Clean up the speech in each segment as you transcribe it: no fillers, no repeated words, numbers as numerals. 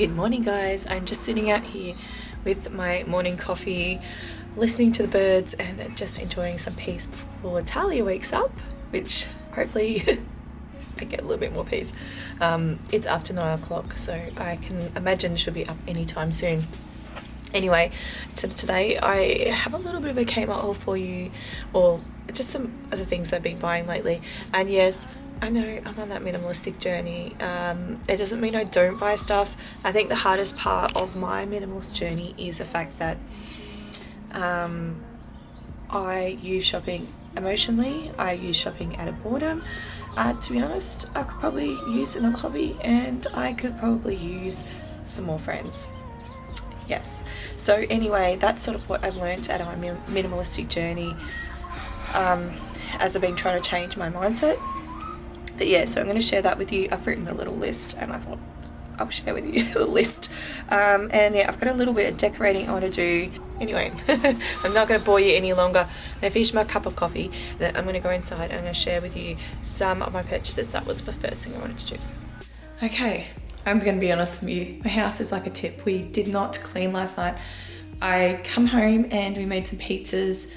Good morning, guys. I'm just sitting out here with my morning coffee, listening to the birds and just enjoying some peace before Talia wakes up, which hopefully I get a little bit more peace. It's after 9 o'clock, so I can imagine she'll be up anytime soon. Anyway, so today I have a little bit of a Kmart haul for you, or just some other things I've been buying lately. And yes, I know I'm on that minimalistic journey. It doesn't mean I don't buy stuff. I think the hardest part of my minimalist journey is the fact that I use shopping emotionally. I use shopping out of boredom. To be honest, I could probably use another hobby, and I could probably use some more friends. Yes. So anyway, that's sort of what I've learned out of my minimalistic journey as I've been trying to change my mindset. But yeah, so I'm going to share that with you. I've written a little list and I thought I'll share with you the list. And yeah, I've got a little bit of decorating I want to do. Anyway, I'm not going to bore you any longer. I finished my cup of coffee. Then I'm going to go inside and I'm going to share with you some of my purchases. That was the first thing I wanted to do. Okay, I'm going to be honest with you. My house is like a tip. We did not clean last night. I come home and we made some pizzas.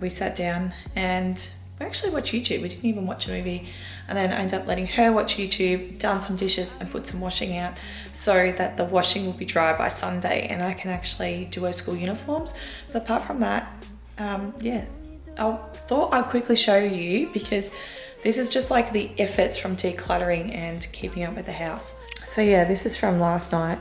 We sat down and we actually watched YouTube. We didn't even watch a movie. And then I ended up letting her watch YouTube, done some dishes and put some washing out so that the washing will be dry by Sunday and I can actually do her school uniforms. But apart from that, yeah, I thought I'd quickly show you because this is just like the efforts from decluttering and keeping up with the house. So yeah, this is from last night.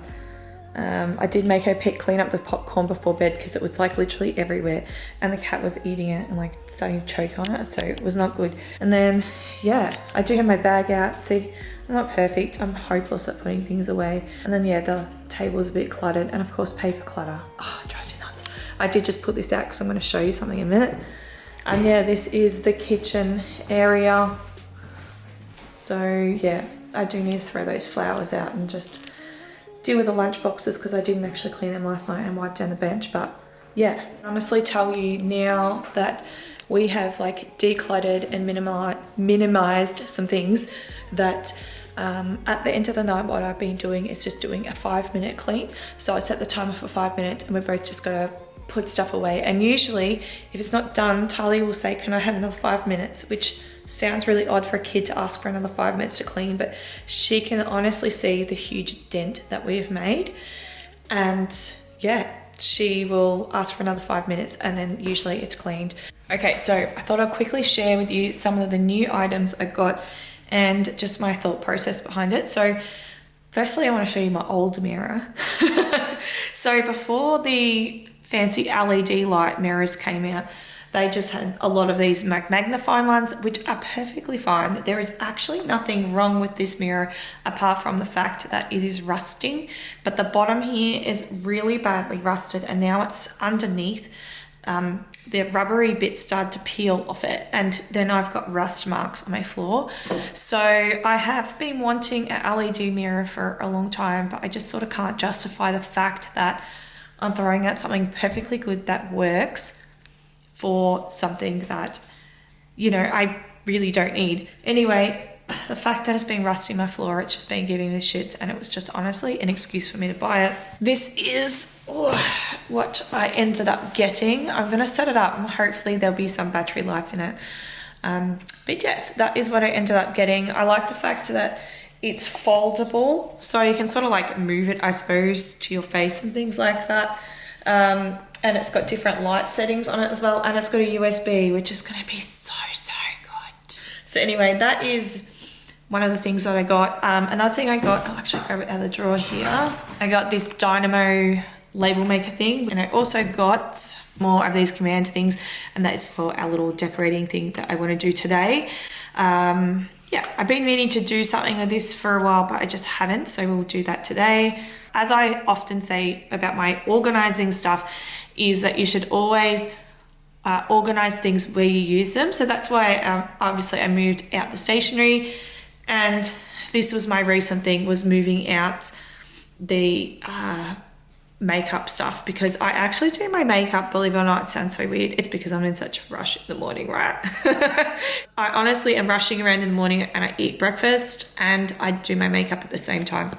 I did make her pet clean up the popcorn before bed because it was like literally everywhere and the cat was eating it and like starting to choke on it, so it was not good. And then yeah, I do have my bag out. See, I'm not perfect, I'm hopeless at putting things away. And then yeah, the table is a bit cluttered and of course paper clutter. Oh, it drives me nuts. I did just put this out because I'm going to show you something in a minute. And yeah, this is the kitchen area. So yeah, I do need to throw those flowers out and just deal with the lunch boxes because I didn't actually clean them last night and wipe down the bench. But yeah, I honestly tell you now that we have like decluttered and minimized some things that at the end of the night what I've been doing is just doing a 5-minute clean. So I set the timer for 5 minutes and we're both just gonna put stuff away. And usually if it's not done, Talia will say, can I have another 5 minutes? Which sounds really odd for a kid to ask for another 5 minutes to clean, but she can honestly see the huge dent that we've made. And yeah, she will ask for another 5 minutes and then usually it's cleaned. Okay, so I thought I'd quickly share with you some of the new items I got and just my thought process behind it. So firstly, I want to show you my old mirror. So before the fancy LED light mirrors came out, they just had a lot of these magnifying ones, which are perfectly fine. There is actually nothing wrong with this mirror apart from the fact that it is rusting, but the bottom here is really badly rusted and now it's underneath. The rubbery bits started to peel off it and then I've got rust marks on my floor. So I have been wanting an LED mirror for a long time, but I just sort of can't justify the fact that I'm throwing out something perfectly good that works for something that, you know, I really don't need. Anyway, the fact that it's been rusting my floor, it's just been giving me the shits and it was just honestly an excuse for me to buy it. This is what I ended up getting. I'm going to set it up and hopefully there'll be some battery life in it. But yes, that is what I ended up getting. I like the fact that it's foldable, so you can sort of like move it, I suppose, to your face and things like that. And it's got different light settings on it as well, and it's got a USB, which is going to be so good. So anyway, that is one of the things that I got. Another thing I got, I'll actually grab it out of the drawer here. I got this dynamo label maker thing, and I also got more of these command things, and that is for our little decorating thing that I want to do today. Yeah, I've been meaning to do something like this for a while, but I just haven't, so we'll do that today. As I often say about my organizing stuff is that you should always organize things where you use them. So that's why obviously I moved out the stationery, and this was my recent thing, was moving out the makeup stuff, because I actually do my makeup, believe it or not. It sounds so weird. It's because I'm in such a rush in the morning, right? I honestly am rushing around in the morning and I eat breakfast and I do my makeup at the same time.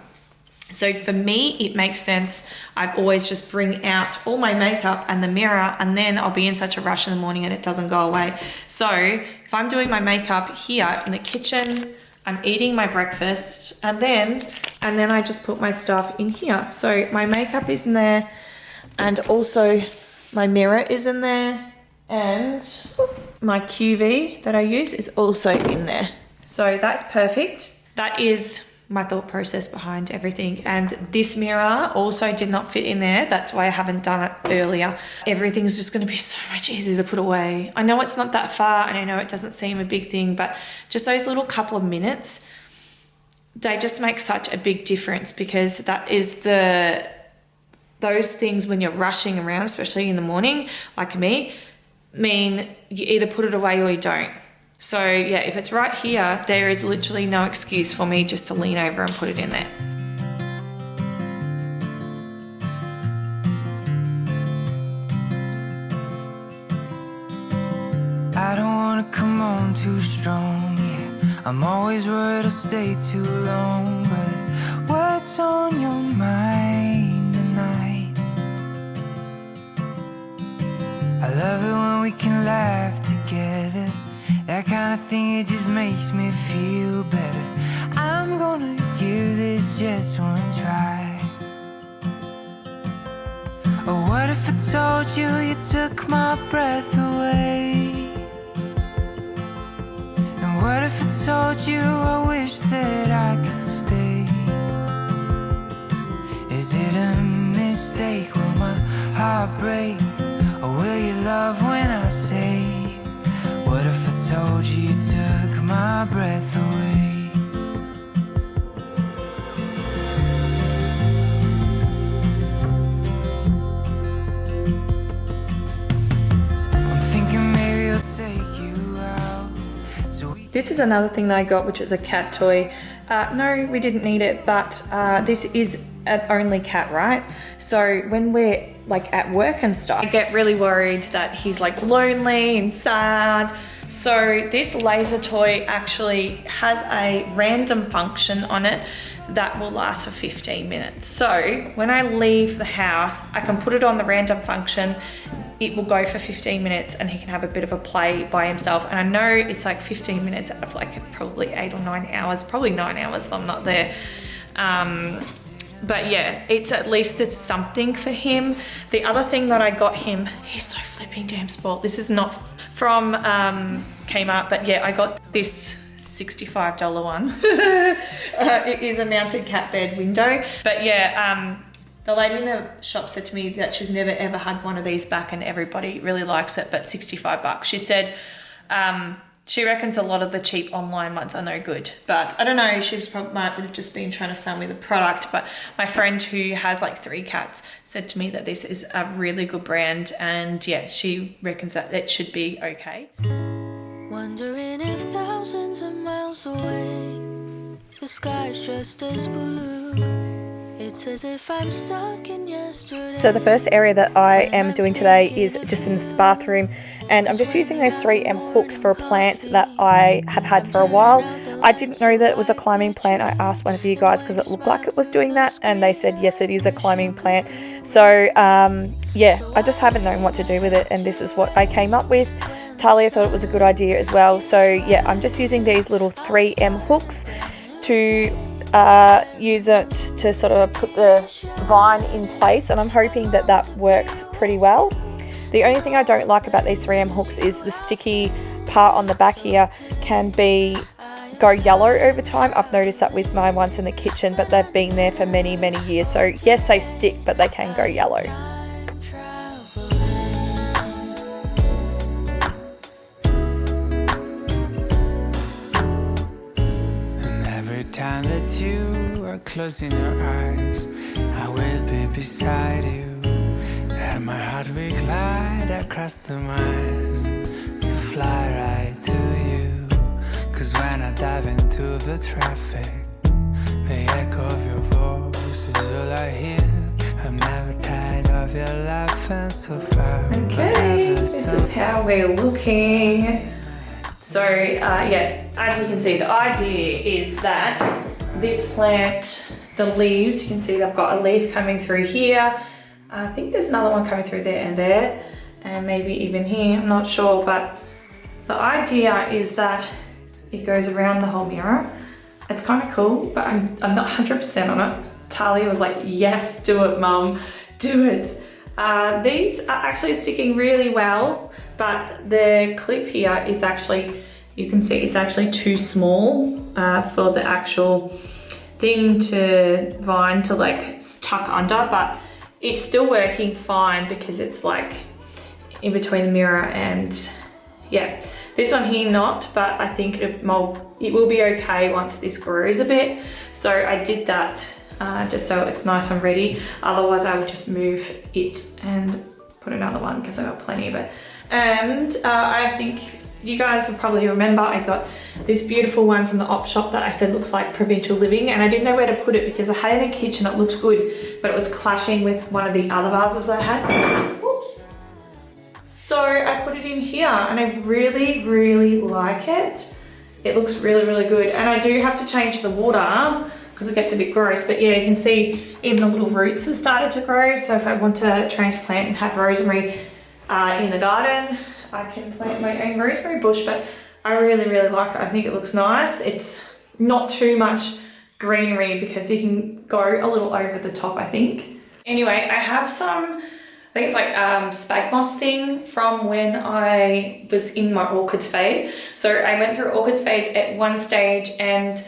So for me, it makes sense. I always just bring out all my makeup and the mirror, and then I'll be in such a rush in the morning and it doesn't go away. So if I'm doing my makeup here in the kitchen, I'm eating my breakfast, and then I just put my stuff in here. So my makeup is in there, and also my mirror is in there, and my QV that I use is also in there. So that's perfect. That is my thought process behind everything. And this mirror also did not fit in there. That's why I haven't done it earlier. Everything's just going to be so much easier to put away. I know it's not that far, and I know it doesn't seem a big thing, but just those little couple of minutes, they just make such a big difference, because that is those things when you're rushing around, especially in the morning, like me, mean you either put it away or you don't. So yeah, if it's right here, there is literally no excuse for me just to lean over and put it in there. I don't wanna come on too strong, yeah. I'm always worried I'll stay too long, but what's on your mind tonight? I love it when we can laugh together. That kind of thing, it just makes me feel better. I'm gonna give this just one try. Or what if I told you you took my breath away? And what if I told you I wish that I could stay? Is it a mistake? Will my heart break? Or will you love when I say, what if I told you you took my breath away? I'm thinking maybe I'll take you out. This is another thing that I got, which is a cat toy. No, we didn't need it, but this is an only cat, right? So when we're like at work and stuff, I get really worried that he's like lonely and sad. So this laser toy actually has a random function on it that will last for 15 minutes. So when I leave the house, I can put it on the random function. It will go for 15 minutes and he can have a bit of a play by himself. And I know it's like 15 minutes out of like probably 8 or 9 hours, probably 9 hours if I'm not there. But yeah, it's something for him. The other thing that I got him, he's so flipping damn spoiled. This is not from Kmart, but yeah, I got this $65 one. It is a mounted cat bed window. But yeah, the lady in the shop said to me that she's never ever had one of these back and everybody really likes it, but 65 bucks. She said, she reckons a lot of the cheap online ones are no good, but I don't know, might have just been trying to sell me the product. But my friend who has like 3 cats said to me that this is a really good brand, and yeah, she reckons that it should be okay. Wondering if thousands of miles away, the sky's just as blue. It's as if I'm stuck in yesterday. So the first area that I am doing today is just in this bathroom, and I'm just using those 3M hooks for a plant that I have had for a while. I didn't know that it was a climbing plant. I asked one of you guys because it looked like it was doing that, and they said yes, it is a climbing plant. So yeah, I just haven't known what to do with it, and this is what I came up with. Talia thought it was a good idea as well. So yeah, I'm just using these little 3M hooks to use it to sort of put the vine in place, and I'm hoping that that works pretty well. The only thing I don't like about these 3M hooks is the sticky part on the back here can go yellow over time. I've noticed that with my ones in the kitchen, but they've been there for many years. So yes, they stick, but they can go yellow. Time that you are closing your eyes, I will be beside you, and my heart will glide across the miles to fly right to you. Cause when I dive into the traffic, the echo of your voice is all I hear. I'm never tired of your laughing so far. Okay, this is how we're looking. So yeah, as you can see, the idea is that this plant the leaves, you can see they've got a leaf coming through here. I think there's another one coming through there and maybe even here, I'm not sure, but the idea is that it goes around the whole mirror. It's kind of cool, but I'm not 100% on it. Talia was like, yes, do it, mum, do it. These are actually sticking really well, but the clip here is actually, you can see it's actually too small for the actual thing to vine to like tuck under, but it's still working fine because it's like in between the mirror and yeah. This one here not, but I think it will be okay once this grows a bit. So I did that just so it's nice and ready. Otherwise I would just move it and put another one because I got plenty of it. And I think you guys will probably remember I got this beautiful one from the op shop that I said looks like provincial living, and I didn't know where to put it because I had it in the kitchen, it looked good, but it was clashing with one of the other vases I had. Oops. So I put it in here and I really, really like it. It looks really, really good. And I do have to change the water because it gets a bit gross, but yeah, you can see even the little roots have started to grow. So if I want to transplant and have rosemary in the garden, I can plant my own rosemary bush, but I really, really like it. I think it looks nice. It's not too much greenery because you can go a little over the top, I think. Anyway, I have some, I think it's like spag moss thing from when I was in my orchids phase. So I went through orchids phase at one stage and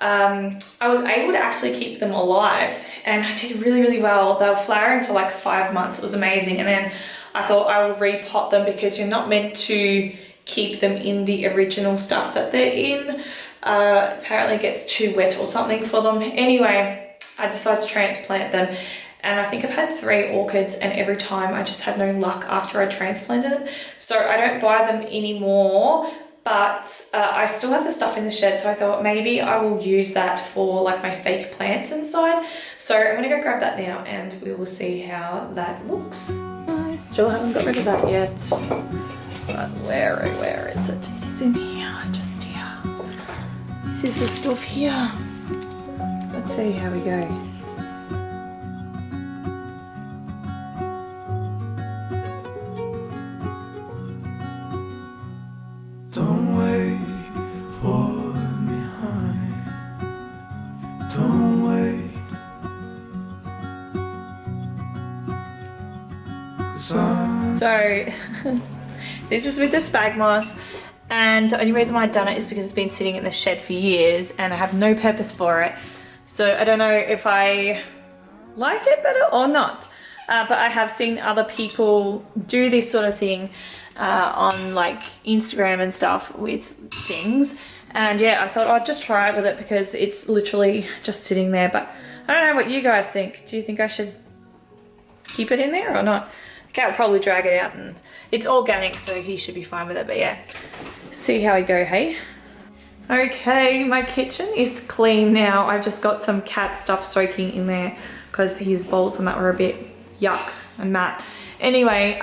I was able to actually keep them alive and I did really, really well. They were flowering for like 5 months. It was amazing. And then I thought I would repot them because you're not meant to keep them in the original stuff that they're in. Apparently it gets too wet or something for them. Anyway, I decided to transplant them. And I think I've had 3 orchids and every time I just had no luck after I transplanted them. So I don't buy them anymore, but I still have the stuff in the shed. So I thought maybe I will use that for like my fake plants inside. So I'm gonna go grab that now and we will see how that looks. I still haven't got rid of that yet. But where is it? It is in here, just here. This is the stuff here. Let's see how we go. Don't wait for me, honey. Don't wait. 'Cause I'm So this is with the spag moss, and the only reason why I've done it is because it's been sitting in the shed for years and I have no purpose for it. So I don't know if I like it better or not. But I have seen other people do this sort of thing on like Instagram and stuff with things. And yeah, I thought I'd just try it with it because it's literally just sitting there. But I don't know what you guys think. Do you think I should keep it in there or not? The cat will probably drag it out and it's organic, so he should be fine with it. But yeah, see how we go, hey? Okay, my kitchen is clean now. I've just got some cat stuff soaking in there because his bowls and that were a bit yuck and matte. Anyway,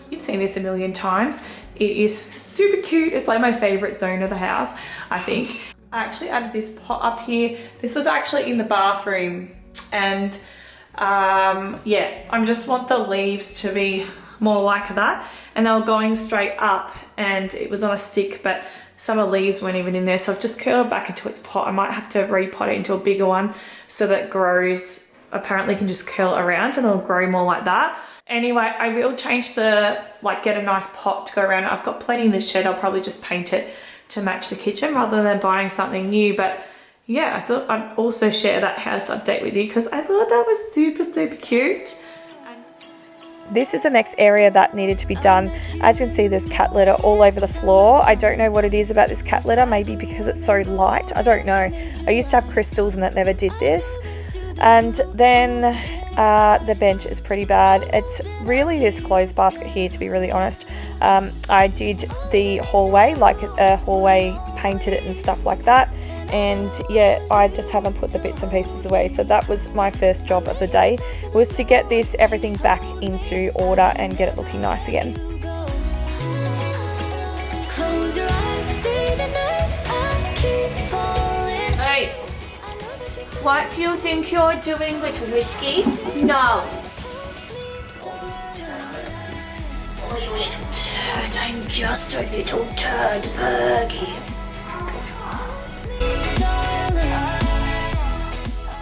you've seen this a million times. It is super cute. It's like my favorite zone of the house, I think. I actually added this pot up here. This was actually in the bathroom, and yeah, I just want the leaves to be more like that. And they were going straight up and it was on a stick, but some of the leaves weren't even in there. So I've just curled it back into its pot. I might have to repot it into a bigger one so that it grows, apparently can just curl around and it'll grow more like that. Anyway, I will change the, like get a nice pot to go around it. I've got plenty in the shed. I'll probably just paint it to match the kitchen rather than buying something new. But yeah, I thought I'd also share that house update with you because I thought that was super, super cute. This is the next area that needed to be done. As you can see, there's cat litter all over the floor. I don't know what it is about this cat litter, maybe because it's so light, I don't know. I used to have crystals and that never did this. And then the bench is pretty bad. It's really this clothes basket here, to be really honest. I did the hallway, like a hallway, painted it and stuff like that. And yeah, I just haven't put the bits and pieces away. So that was my first job of the day, was to get this everything back into order and get it looking nice again. Close your eyes, stay the night, I keep falling. Hey, What do you think you're doing with whiskey? No. Oh, you little turd. I'm just a little turd Bergie.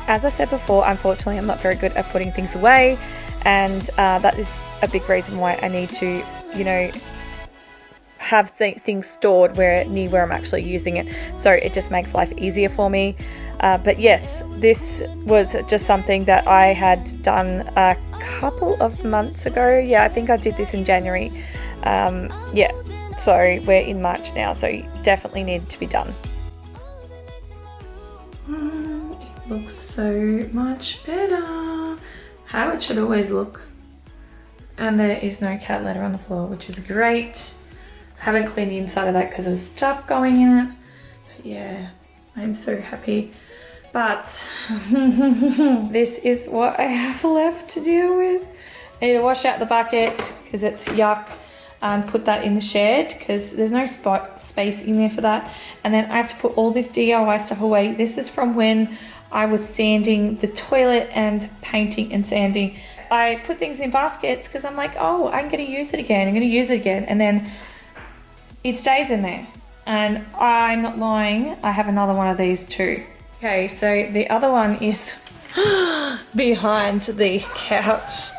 As I said before, unfortunately, I'm not very good at putting things away, and that is a big reason why I need to, you know, have things stored near where I'm actually using it, so it just makes life easier for me. But yes, this was just something that I had done a couple of months ago. Yeah, I think I did this in January. Yeah, so we're in March now, so definitely needed to be done. It looks so much better. How it should always look. And there is no cat litter on the floor, which is great. Haven't cleaned the inside of that because there's stuff going in it. But yeah, I'm so happy. But this is what I have left to deal with. I need to wash out the bucket because it's yuck, and put that in the shed because there's no space in there for that. And then I have to put all this DIY stuff away. This is from when I was sanding the toilet and painting and sanding. I put things in baskets because I'm like, oh, I'm going to use it again. And then it stays in there. And I'm not lying, I have another one of these too. Okay, so the other one is behind the couch.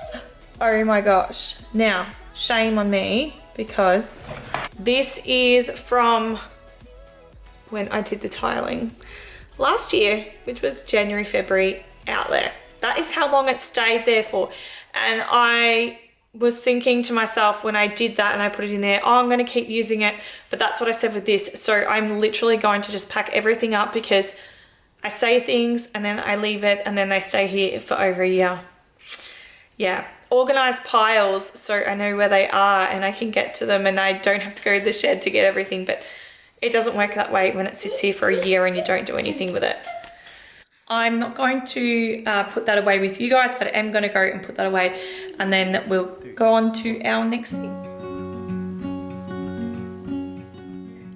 Oh my gosh. Now, shame on me because this is from when I did the tiling last year, which was January, February, out there. That is how long it stayed there for. And I was thinking to myself when I did that and I put it in there, oh, I'm going to keep using it. But that's what I said with this. So I'm literally going to just pack everything up because I say things and then I leave it and then they stay here for over a year. Yeah. Organize piles so I know where they are and I can get to them and I don't have to go to the shed to get everything. But it doesn't work that way when it sits here for a year and you don't do anything with it. I'm not going to put that away with you guys, but I am going to go and put that away and then we'll go on to our next thing.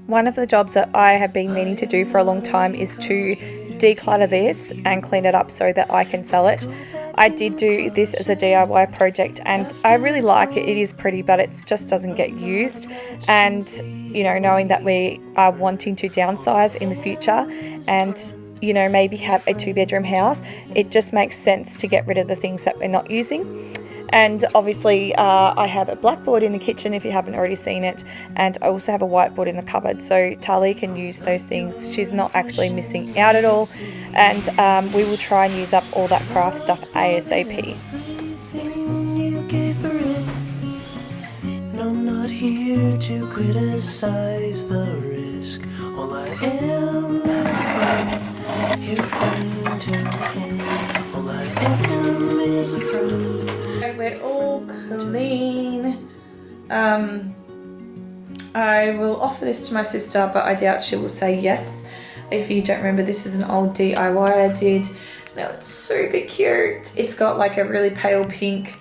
One of the jobs that I have been meaning to do for a long time is to declutter this and clean it up so that I can sell it. I did do this as a DIY project and I really like it. It is pretty, but it just doesn't get used. And, you know, knowing that we are wanting to downsize in the future and, you know, maybe have a 2-bedroom house, it just makes sense to get rid of the things that we're not using. And obviously I have a blackboard in the kitchen if you haven't already seen it, and I also have a whiteboard in the cupboard, so Tali can use those things. She's not actually missing out at all, and we will try and use up all that craft stuff ASAP. I'm not here to criticize the risk. All I am is a friend, your friend to him. All I am is a friend. We're all clean. I will offer this to my sister, but I doubt she will say yes. If you don't remember, this is an old DIY I did. Now it's super cute. It's got like a really pale pink,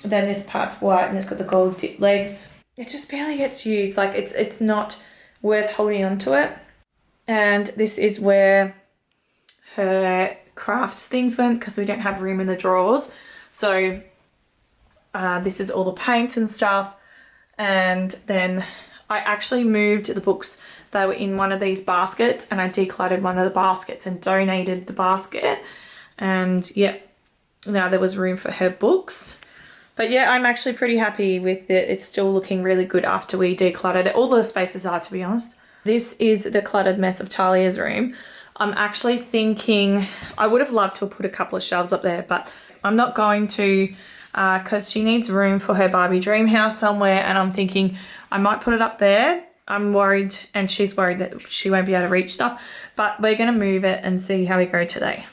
then this part's white and it's got the gold tip legs. It just barely gets used. Like it's not worth holding on to it. And this is where her crafts things went because we don't have room in the drawers. So this is all the paints and stuff, and then I actually moved the books. They were in one of these baskets and I decluttered one of the baskets and donated the basket, and yeah, now there was room for her books. But yeah, I'm actually pretty happy with it. It's still looking really good after we decluttered it. All the spaces are, to be honest. This is the cluttered mess of Talia's room. I'm actually thinking I would have loved to have put a couple of shelves up there, but I'm not going to because she needs room for her Barbie dream house somewhere, and I'm thinking I might put it up there. I'm worried, and she's worried that she won't be able to reach stuff, but we're going to move it and see how we go today.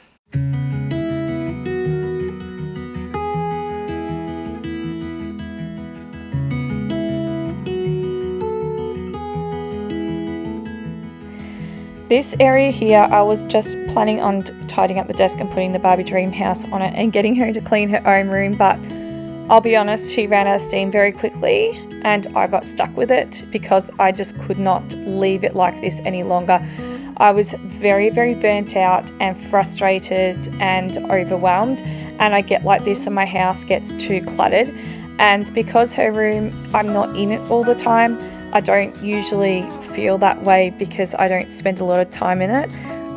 This area here, I was just planning on tidying up the desk and putting the Barbie dream house on it and getting her to clean her own room, but I'll be honest, she ran out of steam very quickly and I got stuck with it because I just could not leave it like this any longer. I was very, very burnt out and frustrated and overwhelmed, and I get like this and my house gets too cluttered. And because her room, I'm not in it all the time, I don't usually feel that way because I don't spend a lot of time in it.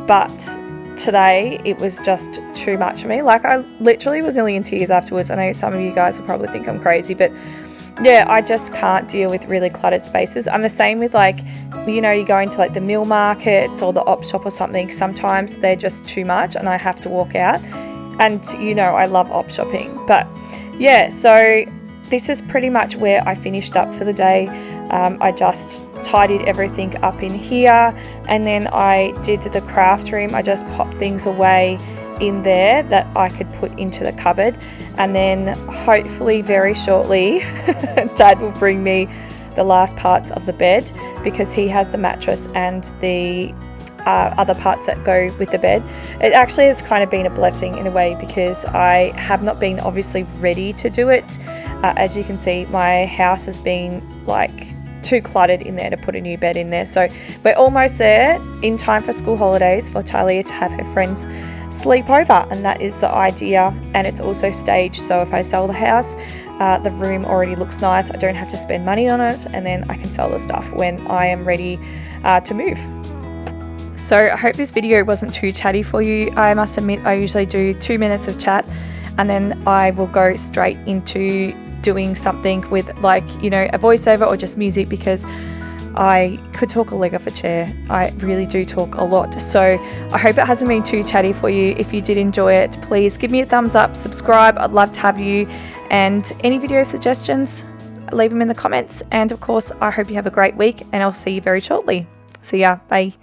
But today it was just too much for me. Like, I literally was nearly in tears afterwards. I know some of you guys will probably think I'm crazy, but yeah, I just can't deal with really cluttered spaces. I'm the same with, like, you know, you go into like the meal markets or the op shop or something, sometimes they're just too much and I have to walk out. And you know, I love op shopping. But yeah, so this is pretty much where I finished up for the day. I just tidied everything up in here, and then I did the craft room. I just popped things away in there that I could put into the cupboard, and then hopefully very shortly Dad will bring me the last parts of the bed, because he has the mattress and the other parts that go with the bed. It actually has kind of been a blessing in a way, because I have not been obviously ready to do it. As you can see, my house has been like too cluttered in there to put a new bed in there. So we're almost there, in time for school holidays, for Talia to have her friends sleep over, and that is the idea. And it's also staged, so if I sell the house, the room already looks nice. I don't have to spend money on it, and then I can sell the stuff when I am ready to move. So I hope this video wasn't too chatty for you. I must admit, I usually do 2 minutes of chat and then I will go straight into doing something with, like, you know, a voiceover or just music, because I could talk a leg off a chair. I really do talk a lot. So I hope it hasn't been too chatty for you. If you did enjoy it, please give me a thumbs up, subscribe. I'd love to have you. And any video suggestions, leave them in the comments. And of course, I hope you have a great week, and I'll see you very shortly. See ya. Bye.